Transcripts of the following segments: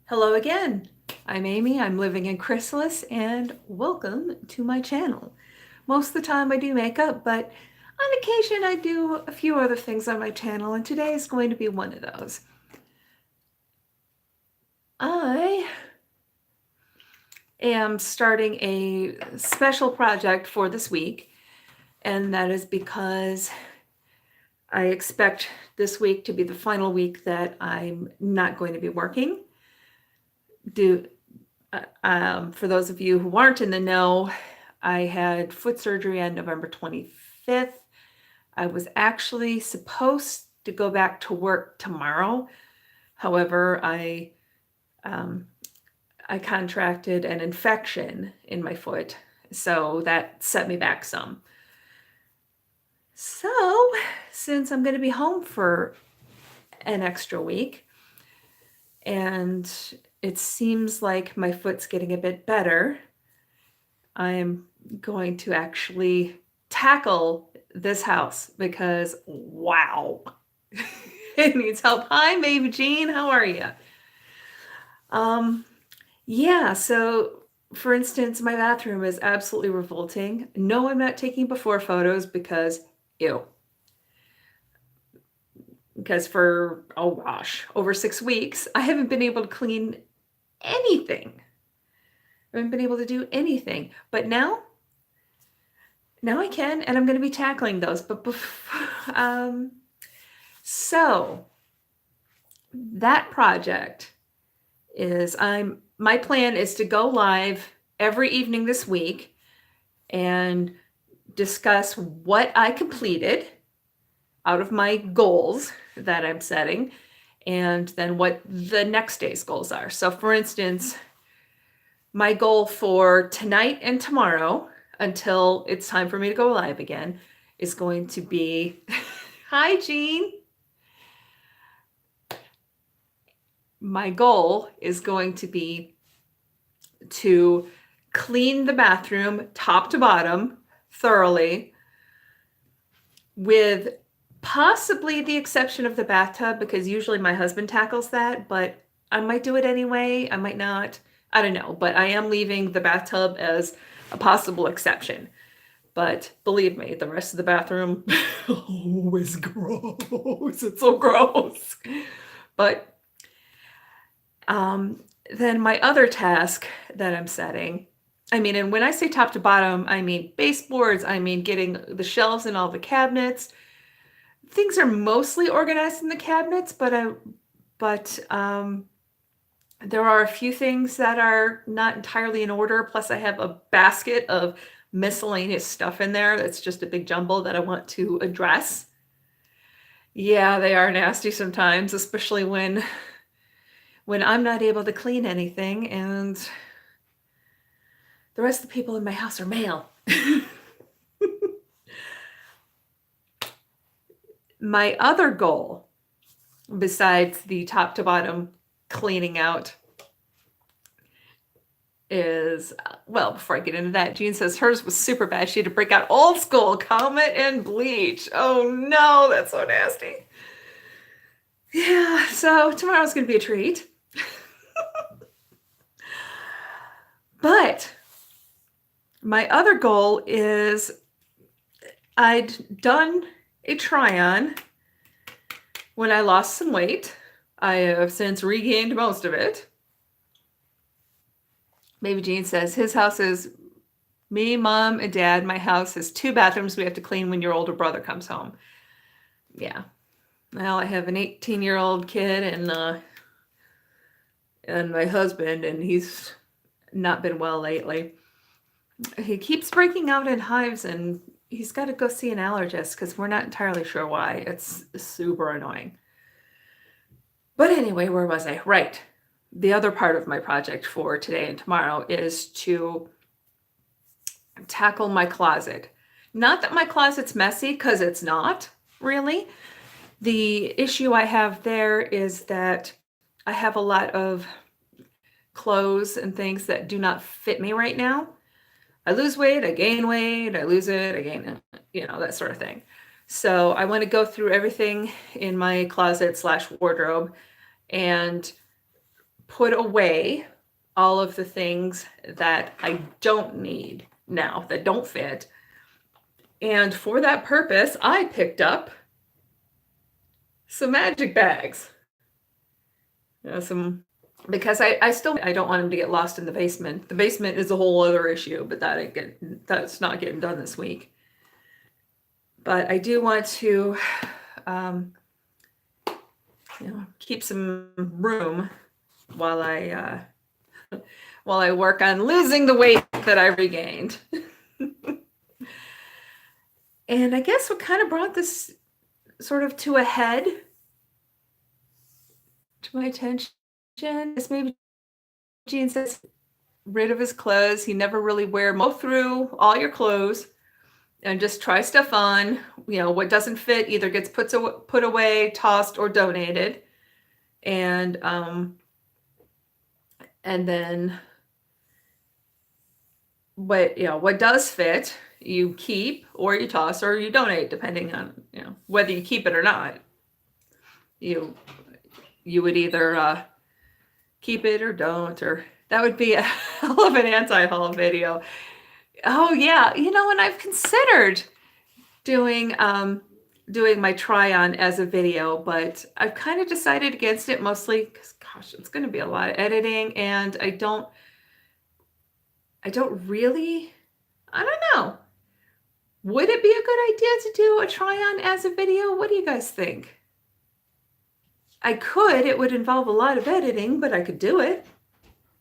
Hello again. I'm Amy, I'm living in Chrysalis, and welcome to my channel. Most of the time I do makeup, but on occasion I do a few other things on my channel, and today is going to be one of those. I am starting a special project for this week, and that is because I expect this week to be the final week that I'm not going to be working. For those of you who aren't in the know, I had foot surgery on November 25th. I was actually supposed to go back to work tomorrow. However, I contracted an infection in my foot, so that set me back some. So, since I'm going to be home for an extra week, and it seems like my foot's getting a bit better, I'm going to actually tackle this house because, wow, it needs help. Hi, baby Jean, how are you? Yeah, so for instance, my bathroom is absolutely revolting. No, I'm not taking before photos because, ew. Because for, oh gosh, over 6 weeks, I haven't been able to clean anything. I haven't been able to do anything. But now I can, and I'm going to be tackling those. So that project is my plan is to go live every evening this week and discuss what I completed out of my goals that I'm setting, and then what the next day's goals are. So for instance, my goal for tonight and tomorrow, until it's time for me to go live again, is going to be hi, Jean. My goal is going to be to clean the bathroom top to bottom thoroughly, with possibly the exception of the bathtub, because usually my husband tackles that, but I might do it anyway. I might not. I don't know, but I am leaving the bathtub as a possible exception. But believe me, the rest of the bathroom oh, is gross. It's so gross. But then my other task that I'm setting, I mean, and when I say top to bottom, I mean baseboards, I mean getting the shelves in all the cabinets. Things are mostly organized in the cabinets, but there are a few things that are not entirely in order. Plus, I have a basket of miscellaneous stuff in there that's just a big jumble that I want to address. Yeah, they are nasty sometimes, especially when I'm not able to clean anything and the rest of the people in my house are male. My other goal, besides the top to bottom cleaning out, is, well, before I get into that, Jean says hers was super bad. She had to break out old school Comet and bleach. Oh no, that's so nasty. Yeah, so tomorrow's going to be a treat. But my other goal is, I'd done a try-on when I lost some weight. I have since regained most of it. Baby Jean says his house is me, mom, and dad. My house has 2 bathrooms we have to clean when your older brother comes home. Yeah. Well, I have an 18-year-old kid and my husband, and he's not been well lately. He keeps breaking out in hives, and he's got to go see an allergist because we're not entirely sure why. It's super annoying. But anyway, where was I? Right. The other part of my project for today and tomorrow is to tackle my closet. Not that my closet's messy, because it's not really. The issue I have there is that I have a lot of clothes and things that do not fit me right now. I lose weight, I gain weight, I lose it, I gain it, that sort of thing. So I want to go through everything in my closet/wardrobe and put away all of the things that I don't need now, that don't fit. And for that purpose, I picked up some magic bags. Because I don't want him to get lost in the basement. The basement is a whole other issue, but that's not getting done this week. But I do want to keep some room while I work on losing the weight that I regained. And I guess what kind of brought this sort of to a head, to my attention, is maybe Gene says rid of his clothes. He never really go through all your clothes and just try stuff on. What doesn't fit either gets put away, tossed, or donated. And then what does fit, you keep or you toss or you donate, depending on whether you keep it or not. You would either keep it or don't, or that would be a hell of an anti-haul video. Oh yeah, and I've considered doing my try-on as a video, but I've kind of decided against it, mostly because, gosh, it's going to be a lot of editing, and I don't know. Would it be a good idea to do a try-on as a video? What do you guys think? I could. It would involve a lot of editing, but I could do it.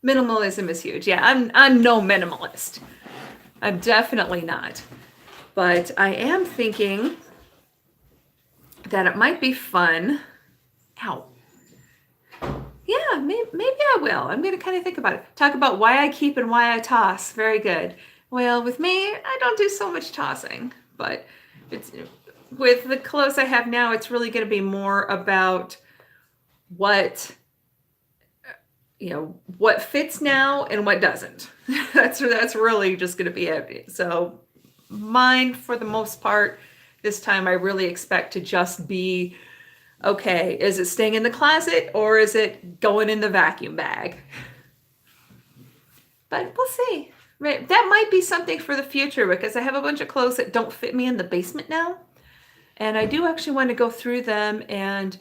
Minimalism is huge. Yeah, I'm no minimalist. I'm definitely not. But I am thinking that it might be fun. Ow. Yeah, maybe I will. I'm going to kind of think about it. Talk about why I keep and why I toss. Very good. Well, with me, I don't do so much tossing, but with the clothes I have now, it's really going to be more about what fits now and what doesn't. That's really just going to be it. So mine, for the most part, this time I really expect to just be, okay, is it staying in the closet or is it going in the vacuum bag? But we'll see. That might be something for the future, because I have a bunch of clothes that don't fit me in the basement now. And I do actually want to go through them and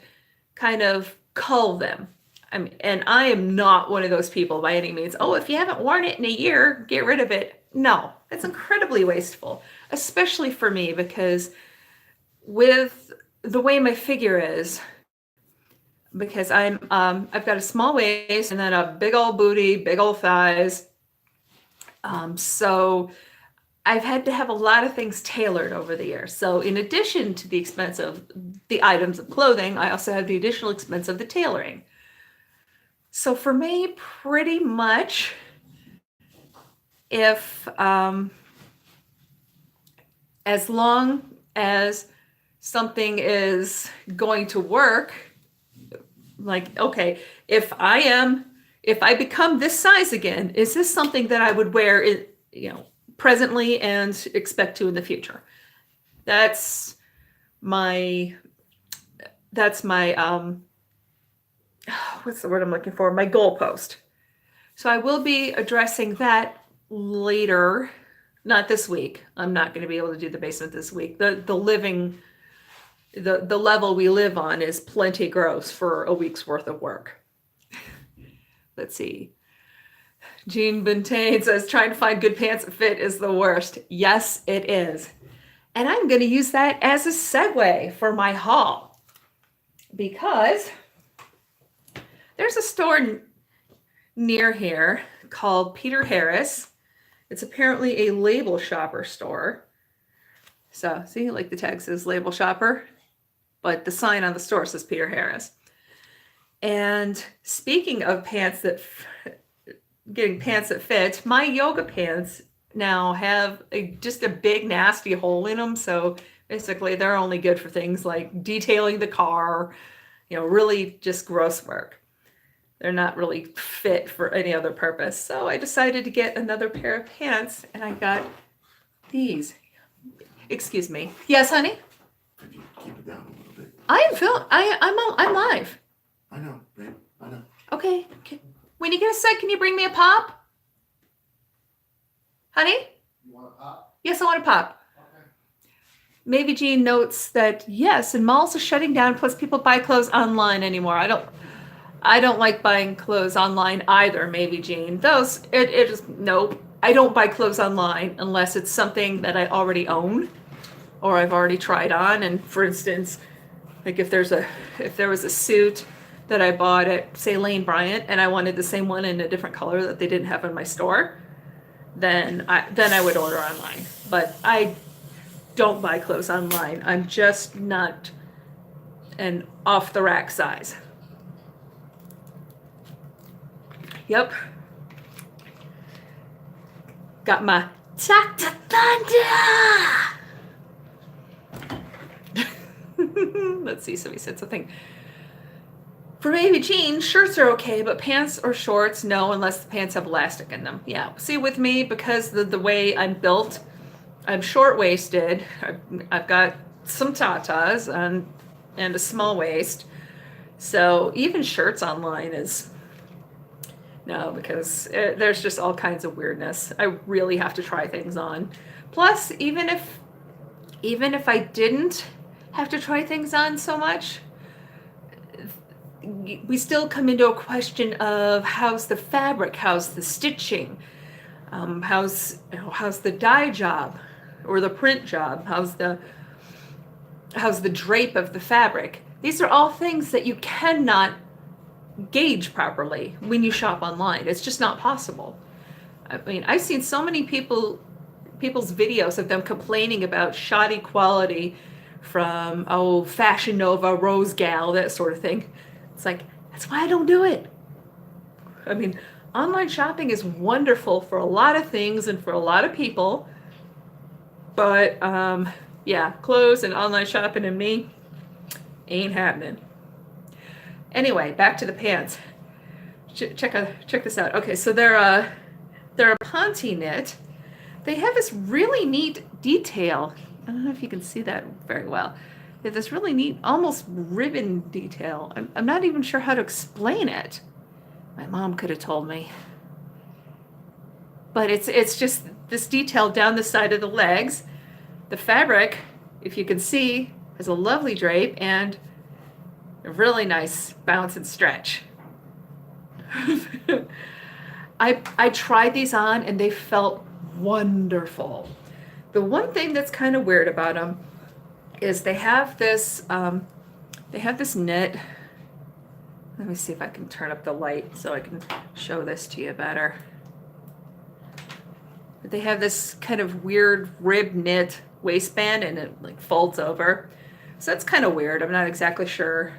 kind of cull them. And I am not one of those people by any means. Oh, if you haven't worn it in a year, get rid of it. No, it's incredibly wasteful, especially for me, because with the way my figure is, because I've got a small waist and then a big old booty, big old thighs. So I've had to have a lot of things tailored over the years. So in addition to the expense of the items of clothing, I also have the additional expense of the tailoring. So for me, pretty much, if as long as something is going to work, like, okay, if I become this size again, is this something that I would wear, presently and expect to in the future? That's my what's the word I'm looking for? My goalpost. So I will be addressing that later, not this week. I'm not going to be able to do the basement this week. The level we live on is plenty gross for a week's worth of work. Let's see. Jean Buntain says, trying to find good pants that fit is the worst. Yes, it is. And I'm going to use that as a segue for my haul, because there's a store near here called Peter Harris. It's apparently a label shopper store. So see, like the tag says label shopper, but the sign on the store says Peter Harris. And speaking of getting pants that fit, my yoga pants now have just a big nasty hole in them. So basically they're only good for things like detailing the car, really just gross work. They're not really fit for any other purpose. So I decided to get another pair of pants, and I got these. Excuse me. Yes, honey? Could you keep it down a little bit? I'm live. I know, babe. I know. Okay. When you get a sec, can you bring me a pop? Honey? You want a pop? Yes, I want a pop. Okay. Maybe Jean notes that yes, and malls are shutting down, plus people buy clothes online anymore. I don't like buying clothes online either, maybe Jean. It is, nope. I don't buy clothes online unless it's something that I already own or I've already tried on. And for instance, like if there was a suit that I bought at, say, Lane Bryant, and I wanted the same one in a different color that they didn't have in my store, then I would order online. But I don't buy clothes online. I'm just not an off the rack size. Yep. Got my Dr. Thunder! Let's see, somebody said something. For baby Jean, shirts are okay, but pants or shorts, no, unless the pants have elastic in them. Yeah, see with me, because the way I'm built, I'm short-waisted. I've got some tatas and a small waist. So even shirts online is... No, because there's just all kinds of weirdness. I really have to try things on. Plus, even if I didn't have to try things on so much, we still come into a question of how's the fabric, how's the stitching, how's the dye job or the print job, how's the drape of the fabric. These are all things that you cannot gauge properly when you shop online. It's just not possible. I mean, I've seen so many people's videos of them complaining about shoddy quality from Fashion Nova, Rose Gal, that sort of thing. It's like, that's why I don't do it. I mean, online shopping is wonderful for a lot of things and for a lot of people, but yeah, clothes and online shopping and me ain't happening. Anyway, back to the pants. Check this out. Okay, so they're a Ponte knit. They have this really neat detail. I don't know if you can see that very well. They have this really neat, almost ribbon detail. I'm not even sure how to explain it. My mom could have told me. But it's just this detail down the side of the legs. The fabric, if you can see, has a lovely drape and a really nice bounce and stretch. I tried these on and they felt wonderful. The one thing that's kind of weird about them is they have this knit. Let me see if I can turn up the light so I can show this to you better. They have this kind of weird rib knit waistband and it like folds over. So that's kind of weird. I'm not exactly sure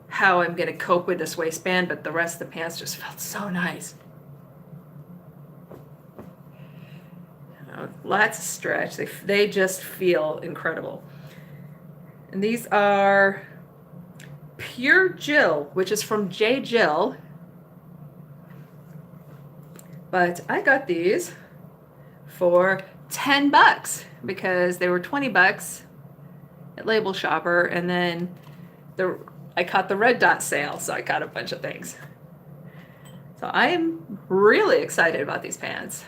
how I'm going to cope with this waistband, but the rest of the pants just felt so nice. Lots of stretch. They just feel incredible. And these are Pure Jill, which is from J. Jill. But I got these for $10 because they were $20 at Label Shopper, and then I caught the red dot sale, so I got a bunch of things. So I am really excited about these pants.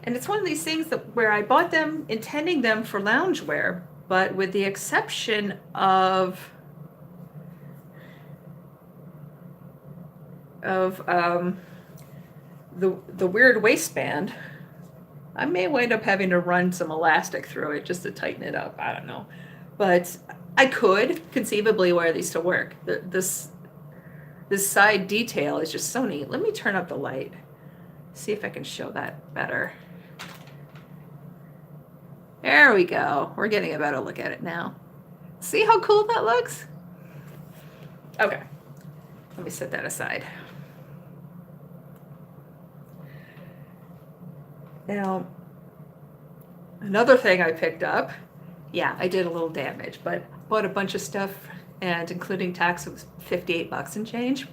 And it's one of these things where I bought them intending them for loungewear, but with the exception of the weird waistband, I may wind up having to run some elastic through it just to tighten it up. I don't know. But I could conceivably wear these to work. This side detail is just so neat. Let me turn up the light. See if I can show that better. There we go. We're getting a better look at it now. See how cool that looks? Okay. Let me set that aside. Now, another thing I picked up, yeah, I did a little damage, but bought a bunch of stuff, and including tax, it was $58 and change.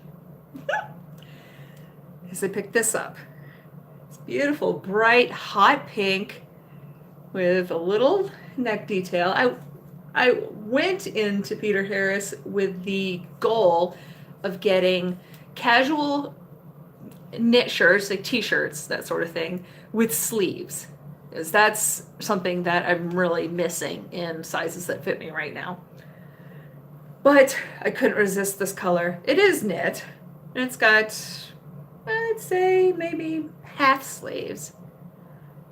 Is I picked this up. It's beautiful, bright, hot pink with a little neck detail. I went into Peter Harris with the goal of getting casual knit shirts, like t-shirts, that sort of thing, with sleeves. Because that's something that I'm really missing in sizes that fit me right now. But I couldn't resist this color. It is knit, and it's got, I'd say, maybe half sleeves,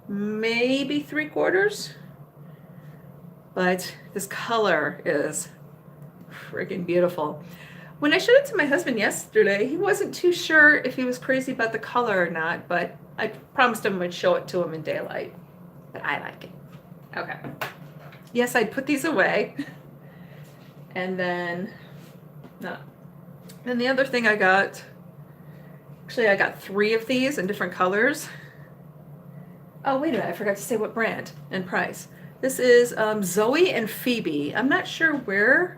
maybe 3/4. But this color is freaking beautiful. When I showed it to my husband yesterday, he wasn't too sure if he was crazy about the color or not, but I promised him I'd show it to him in daylight. But I like it. Okay. Yes, I'd put these away. And then, no. And the other thing I got, actually I got 3 of these in different colors. Oh, wait a minute, I forgot to say what brand and price. This is Zoe and Phoebe. I'm not sure where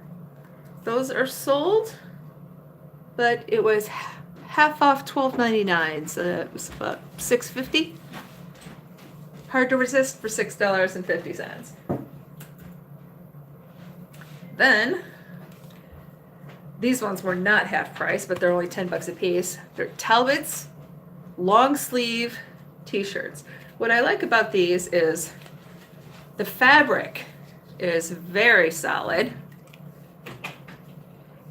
those are sold, but it was half off $12.99, so it was about $6.50. Hard to resist for $6.50. Then, these ones were not half price, but they're only $10 a piece. They're Talbot's long sleeve t-shirts. What I like about these is the fabric is very solid.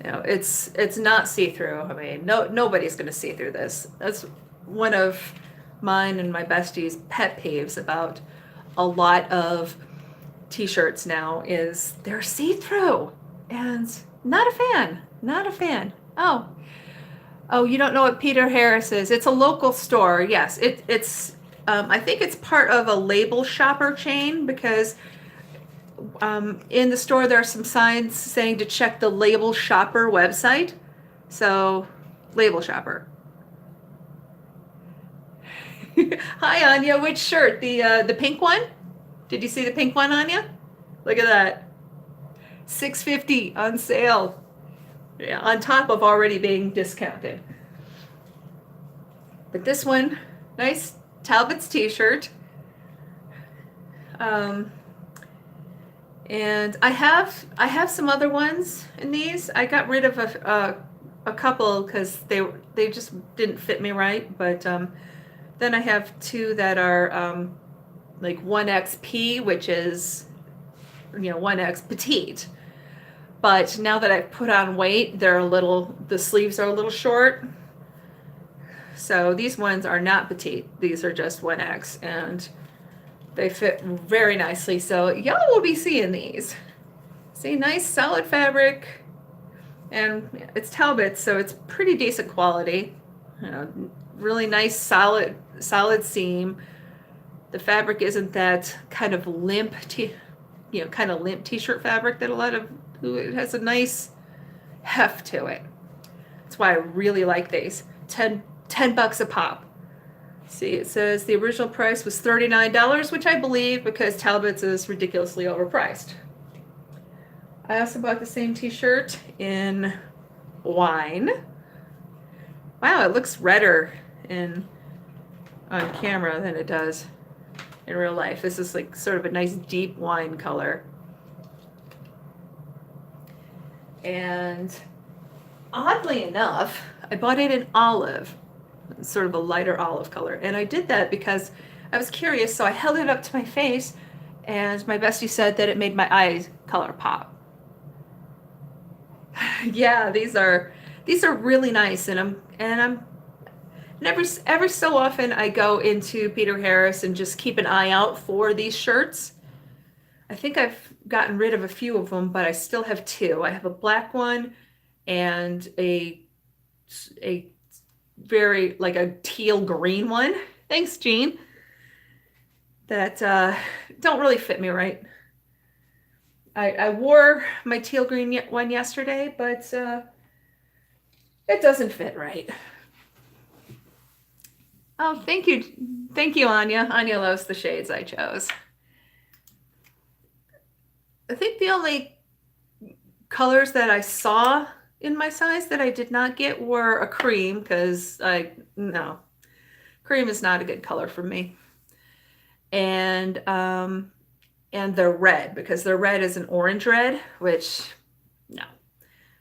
You know, it's not see-through. I mean, nobody's going to see through this. That's one of mine and my bestie's pet peeves about a lot of t-shirts now is they're see-through, and not a fan. Oh, you don't know what Peter Harris is? It's a local store. Yes, it's I think it's part of a label shopper chain, because in the store there are some signs saying to check the label shopper website. So, label shopper. Hi, Anya. Which shirt? The pink one? Did you see the pink one, Anya? Look at that. $6.50 on sale. Yeah, on top of already being discounted. But this one, nice Talbot's t-shirt. And I have some other ones in these. I got rid of a couple because they just didn't fit me right. But then I have 2 that are like 1XP, which is 1X petite. But now that I've put on weight, the sleeves are a little short. So these ones are not petite. These are just 1X, and they fit very nicely. So y'all will be seeing these. See, nice solid fabric, and it's Talbot, so it's pretty decent quality. Really nice solid seam. The fabric isn't that kind of limp t-shirt fabric that it has a nice heft to it. That's why I really like these. $10 a pop. See, it says the original price was $39, which I believe because Talbot's is ridiculously overpriced. I also bought the same t-shirt in wine. Wow, it looks redder on camera than it does in real life. This is like sort of a nice deep wine color. And oddly enough, I bought it in olive, sort of a lighter olive color. And I did that because I was curious, so I held it up to my face, and my bestie said that it made my eye color pop. Yeah, these are really nice, and I'm every so often I go into Peter Harris and just keep an eye out for these shirts. I think I've gotten rid of a few of them, but I still have 2. I have a black one and a very like a teal green one. Thanks, Jean. That don't really fit me right. I wore my teal green one yesterday, but it doesn't fit right. Oh, thank you, Anya. Anya loves the shades I chose. I think the only colors that I saw in my size that I did not get were a cream, because no, cream is not a good color for me, and the red, because the red is an orange red, which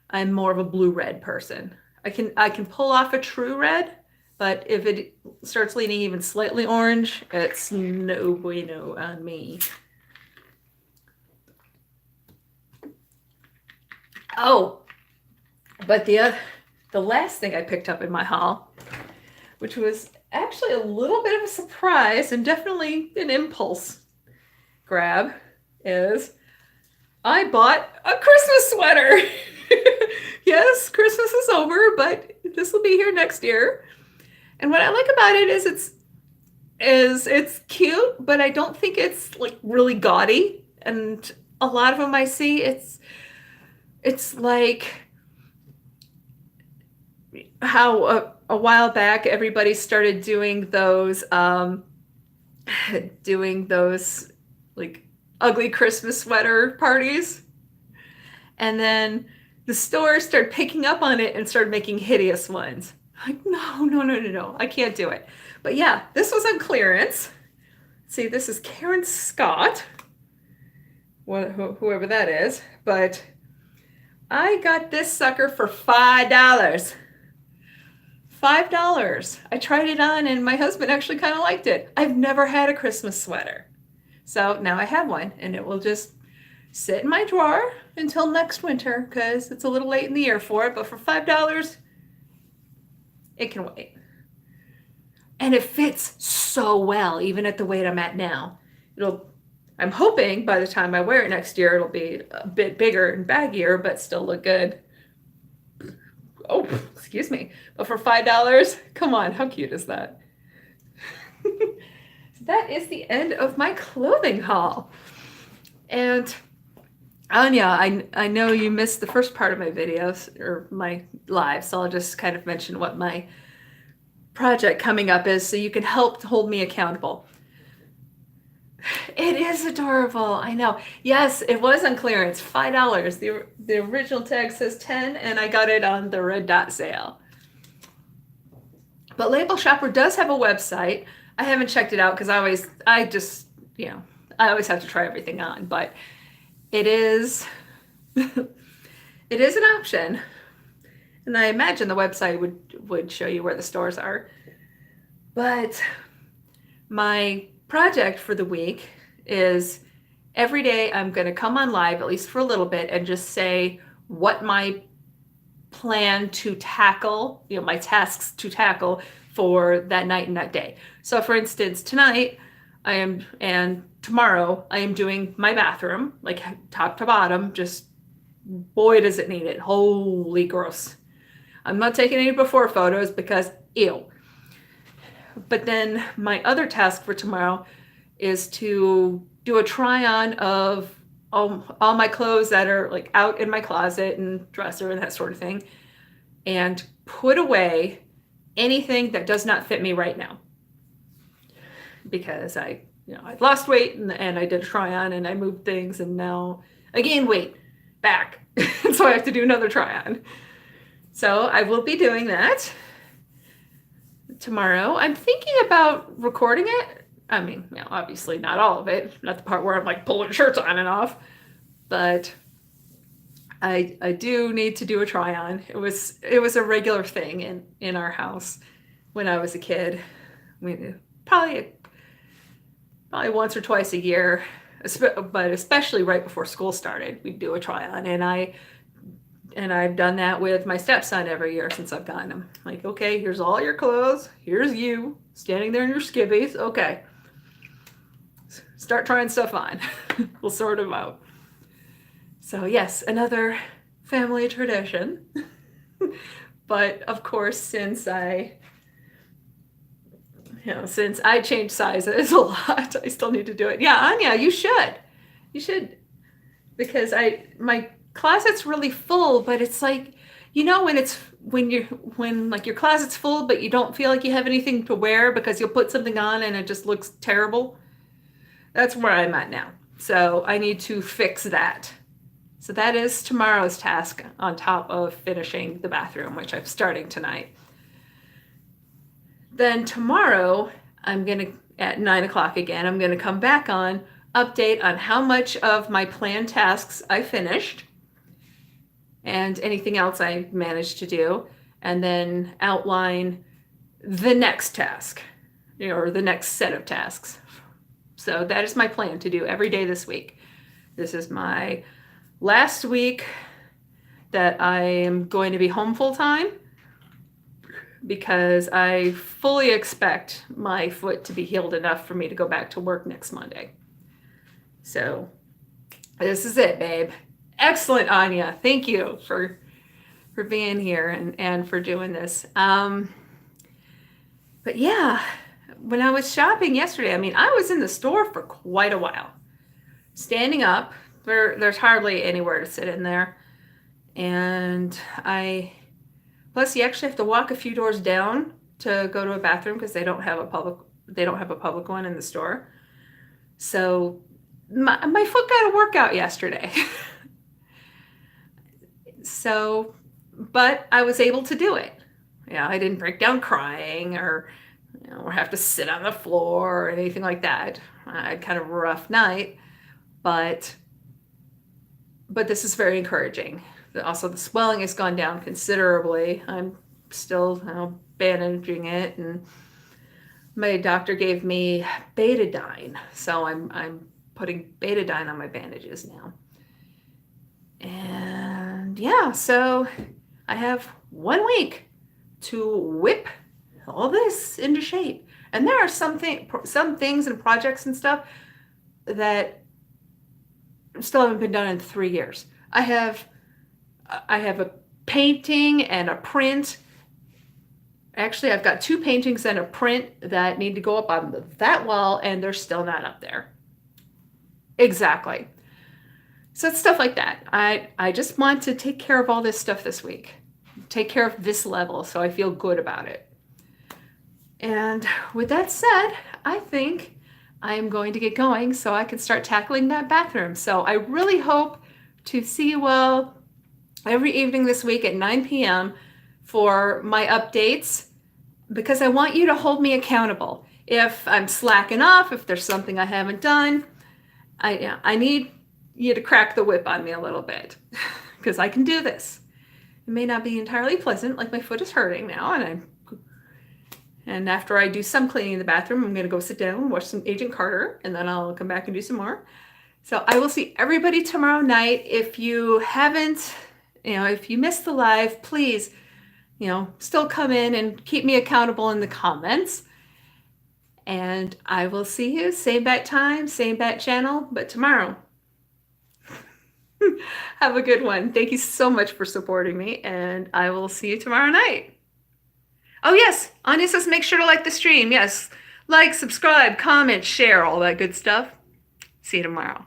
I'm more of a blue red person. I can pull off a true red, But if it starts leaning even slightly orange, it's no bueno on me. Oh, but the last thing I picked up in my haul, which was actually a little bit of a surprise and definitely an impulse grab, is I bought a Christmas sweater. Yes, Christmas is over, but this will be here next year. And what I like about it is it's cute, but I don't think it's like really gaudy. And a lot of them I see, it's like how a while back everybody started doing those like ugly Christmas sweater parties, and then the stores started picking up on it and started making hideous ones. Like, no, I can't do it. But yeah, this was on clearance. See, this is Karen Scott, whoever that is, but I got this sucker for $5. $5. I tried it on and my husband actually kind of liked it. I've never had a Christmas sweater. So now I have one, and it will just sit in my drawer until next winter because it's a little late in the year for it, but for $5, it can wait. And it fits so well, even at the weight I'm at now. I'm hoping by the time I wear it next year, it'll be a bit bigger and baggier, but still look good. Oh, excuse me. But for $5, come on, how cute is that? That is the end of my clothing haul. And Anya, I know you missed the first part of my videos or my live, so I'll just kind of mention what my project coming up is so you can help hold me accountable. It is adorable, I know. Yes, it was on clearance, $5. The original tag says 10, and I got it on the red dot sale. But Label Shopper does have a website. I haven't checked it out because I always have to try everything on, but it is it is an option. And I imagine the website would show you where the stores are. But my project for the week is every day I'm going to come on live, at least for a little bit, and just say what my plan to tackle, my tasks to tackle for that night and that day. So for instance, tonight and tomorrow I am doing my bathroom, like top to bottom, just boy does it need it. Holy gross. I'm not taking any before photos because ew. But then my other task for tomorrow is to do a try on of all my clothes that are like out in my closet and dresser and that sort of thing, and put away anything that does not fit me right now. Because I've lost weight and I did a try on and I moved things and now I gained weight back. So I have to do another try on. So I will be doing that tomorrow. I'm thinking about recording it. I mean, obviously not all of it, not the part where I'm like pulling shirts on and off, but I do need to do a try on. It was a regular thing in our house when I was a kid. I mean, probably once or twice a year, but especially right before school started, we'd do a try on, and I've done that with my stepson every year since I've gotten him. Like, okay, here's all your clothes. Here's you standing there in your skivvies. Okay, start trying stuff on. We'll sort them out. So yes, another family tradition. But of course, since I changed sizes a lot, I still need to do it. Yeah, Anya, you should, because my closet's really full, but it's like, when your closet's full, but you don't feel like you have anything to wear because you'll put something on and it just looks terrible. That's where I'm at now. So I need to fix that. So that is tomorrow's task on top of finishing the bathroom, which I'm starting tonight. Then tomorrow, at 9 o'clock again, I'm going to come back on, update on how much of my planned tasks I finished and anything else I managed to do, and then outline the next task, or the next set of tasks. So that is my plan to do every day this week. This is my last week that I am going to be home full time, because I fully expect my foot to be healed enough for me to go back to work next Monday. So this is it, babe. Excellent, Anya. Thank you for being here and for doing this. But yeah, when I was shopping yesterday, I mean, I was in the store for quite a while. Standing up, there's hardly anywhere to sit in there. And plus you actually have to walk a few doors down to go to a bathroom, because they don't have a public one in the store. So my foot got a workout yesterday. So, but I was able to do it. I didn't break down crying or have to sit on the floor or anything like that. I had kind of a rough night, but this is very encouraging. Also, the swelling has gone down considerably. I'm still bandaging it, and my doctor gave me betadine, so I'm putting betadine on my bandages now. And yeah, so I have 1 week to whip all this into shape. And there are some things and projects and stuff that still haven't been done in 3 years. I have a painting and a print. Actually, I've got 2 paintings and a print that need to go up on that wall, and they're still not up there. Exactly. So it's stuff like that. I just want to take care of all this stuff this week. Take care of this level so I feel good about it. And with that said, I think I am going to get going so I can start tackling that bathroom. So I really hope to see you all every evening this week at 9 p.m. for my updates, because I want you to hold me accountable. If I'm slacking off, if there's something I haven't done, I need you to crack the whip on me a little bit, because I can do this. It may not be entirely pleasant, like my foot is hurting now, and after I do some cleaning in the bathroom, I'm going to go sit down and watch some Agent Carter, and then I'll come back and do some more. So I will see everybody tomorrow night. If you haven't, if you missed the live, please, still come in and keep me accountable in the comments. And I will see you, same bat time, same bat channel, but tomorrow. Have a good one. Thank you so much for supporting me, and I will see you tomorrow night. Oh yes, Anya says make sure to like the stream. Yes, like, subscribe, comment, share, all that good stuff. See you tomorrow.